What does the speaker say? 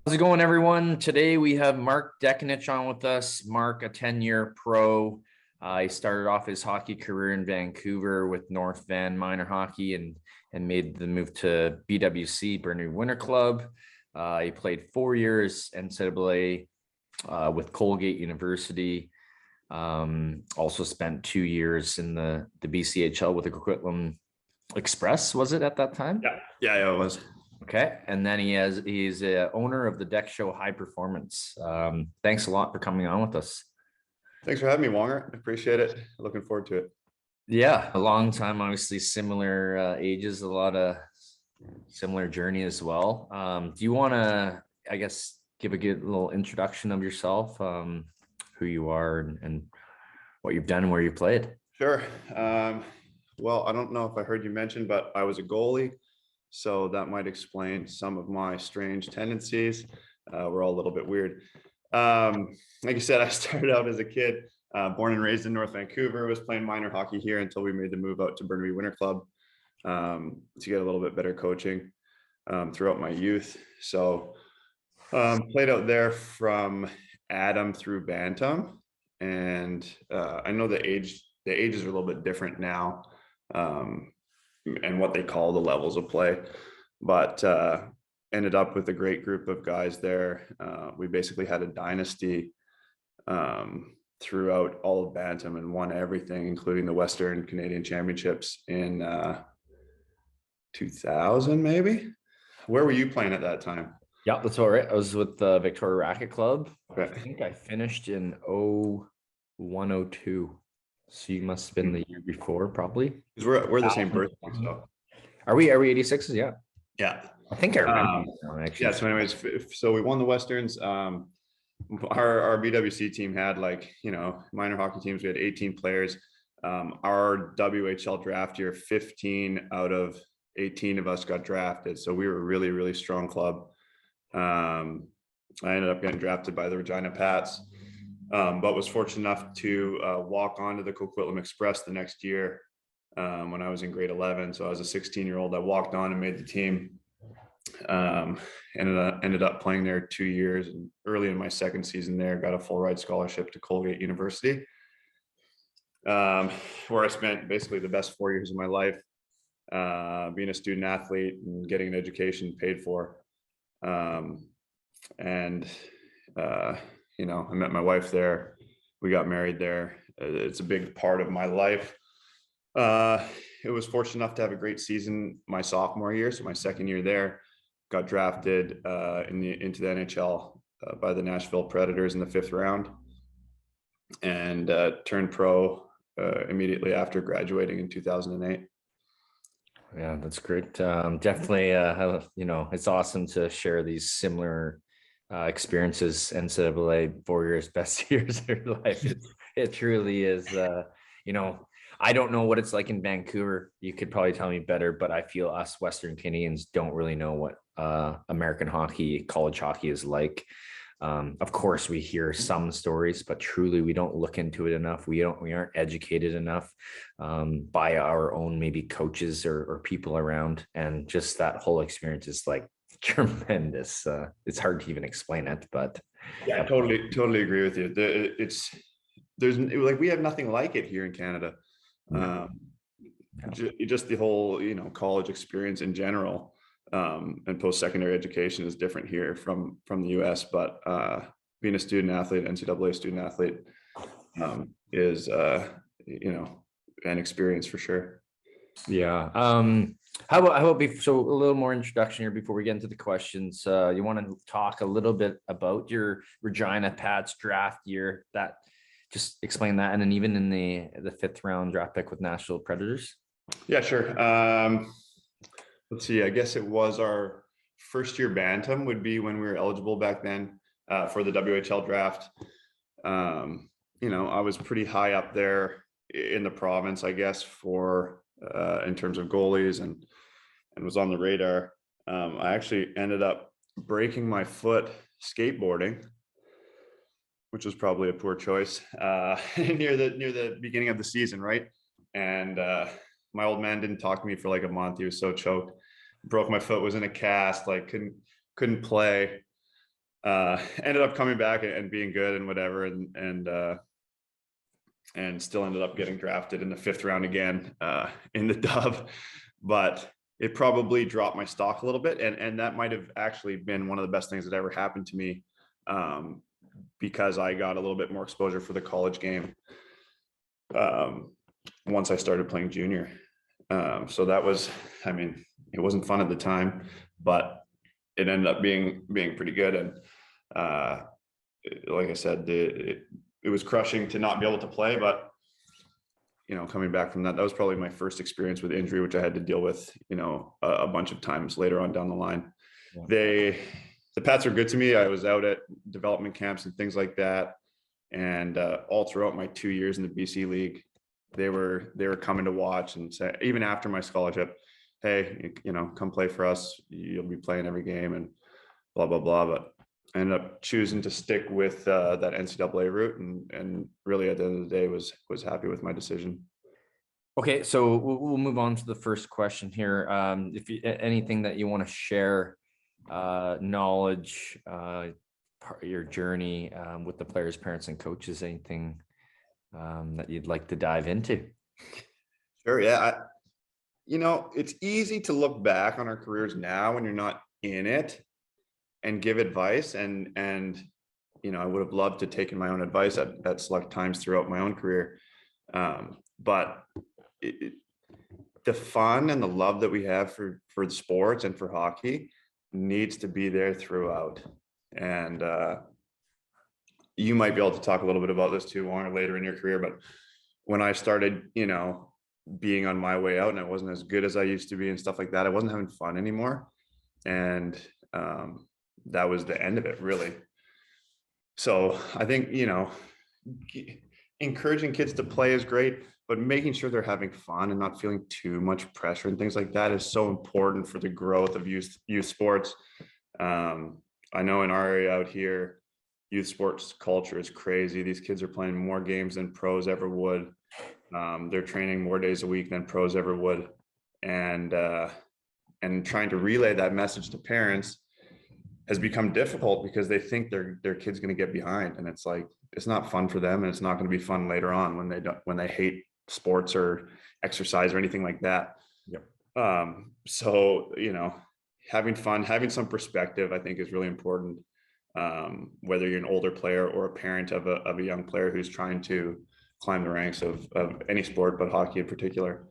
How's it going, everyone? Today we have Mark Dekanich on with us. Mark, a 10-year pro. He started off his hockey career in Vancouver with North Van Minor Hockey and made the move to BWC, Burnaby Winter Club. He played 4 years NCAA with Colgate University. Also spent 2 years in the BCHL with the Coquitlam Express, was it at that time? Yeah, it was. Okay, and then he's a owner of the Deck Show High Performance. Thanks a lot for coming on with us. Thanks for having me, Wonger. I appreciate it. Looking forward to it. Yeah, a long time, obviously similar ages, a lot of similar journey as well. Do you want to, I guess, give a good little introduction of yourself, who you are and what you've done and where you played? Sure. Well, I don't know if I heard you mention, but I was a goalie, so that might explain some of my strange tendencies. We're all a little bit weird. Like you said, I started out as a kid, born and raised in North Vancouver, was playing minor hockey here until we made the move out to Burnaby Winter Club to get a little bit better coaching throughout my youth. So played out there from Atom through Bantam. And I know the ages are a little bit different now, and what they call the levels of play, but ended up with a great group of guys there. We basically had a dynasty throughout all of Bantam and won everything, including the Western Canadian Championships in 2000, maybe. Where were you playing at that time? Yeah, that's all right. I was with the Victoria Racket Club. Okay. I think I finished in 0102. So you must have been the year before, probably. Because we're the same birthday. So Are we 86s? Yeah. yeah. I think I remember. Actually. Yeah. So anyways, so we won the Westerns. Our BWC team had, like, minor hockey teams. We had 18 players. Our WHL draft year, 15 out of 18 of us got drafted. So we were a really, really strong club. I ended up getting drafted by the Regina Pats, but was fortunate enough to walk onto the Coquitlam Express the next year when I was in grade 11. So I was a 16-year-old. I walked on and made the team. Ended up playing there 2 years, and early in my second season there, got a full ride scholarship to Colgate University, where I spent basically the best 4 years of my life, being a student athlete and getting an education paid for. I met my wife there. We got married there. It's a big part of my life. It was fortunate enough to have a great season my sophomore year. So my second year there, got drafted into the NHL by the Nashville Predators in the 5th round, and turned pro immediately after graduating in 2008. Yeah, that's great. Definitely, it's awesome to share these similar experiences. NCAA 4 years, best years of your life. It truly is. I don't know what it's like in Vancouver. You could probably tell me better, but I feel us Western Canadians don't really know what American hockey, college hockey is like. Of course, we hear some stories, but truly we don't look into it enough. We aren't educated enough by our own maybe coaches or people around. And just that whole experience is like tremendous. It's hard to even explain it, but yeah, I totally agree with you. We have nothing like it here in Canada. Just the whole college experience in general, and post-secondary education is different here from the US, but being a student athlete, NCAA student athlete, is an experience for sure. Yeah. How about so a little more introduction here before we get into the questions? You want to talk a little bit about your Regina Pats draft year? That just explain that, and then even in the 5th round draft pick with Nashville Predators. Yeah, sure. Let's see. I guess it was our first year Bantam would be when we were eligible back then for the WHL draft. I was pretty high up there in the province, I guess, for in terms of goalies, and was on the radar. I actually ended up breaking my foot skateboarding, which was probably a poor choice near the beginning of the season, right? And my old man didn't talk to me for like a month. He was so choked. Broke my foot, was in a cast, like couldn't play. Ended up coming back and being good and whatever, and still ended up getting drafted in the 5th round again in the dub. But it probably dropped my stock a little bit, and that might have actually been one of the best things that ever happened to me, because I got a little bit more exposure for the college game once I started playing junior. So that was, I mean, it wasn't fun at the time, but it ended up being pretty good. And like I said, it was crushing to not be able to play, but coming back from that was probably my first experience with injury, which I had to deal with, a bunch of times later on down the line. Yeah. The Pats are good to me. I was out at development camps and things like that. And all throughout my 2 years in the BC League, they were coming to watch and say, even after my scholarship, hey, come play for us. You'll be playing every game and blah, blah, blah. But I ended up choosing to stick with that NCAA route, and really at the end of the day was happy with my decision. Okay, so we'll move on to the first question here. If anything that you want to share, knowledge, your journey with the players, parents, and coaches, anything that you'd like to dive into? Sure. Yeah. It's easy to look back on our careers now when you're not in it and give advice. And I would have loved to take my own advice at select times throughout my own career. But the fun and the love that we have for the sports and for hockey needs to be there throughout. And you might be able to talk a little bit about this too, Warren, later in your career. But when I started, being on my way out and I wasn't as good as I used to be and stuff like that, I wasn't having fun anymore. And that was the end of it, really. So I think, encouraging kids to play is great, but making sure they're having fun and not feeling too much pressure and things like that is so important for the growth of youth sports. I know in our area out here, youth sports culture is crazy. These kids are playing more games than pros ever would. They're training more days a week than pros ever would. And trying to relay that message to parents has become difficult because they think their kid's going to get behind, and it's like, it's not fun for them, and it's not going to be fun later on when they hate sports or exercise or anything like that. Yep. So having fun, having some perspective, I think is really important. Whether you're an older player or a parent of a young player who's trying to climb the ranks of any sport, but hockey in particular.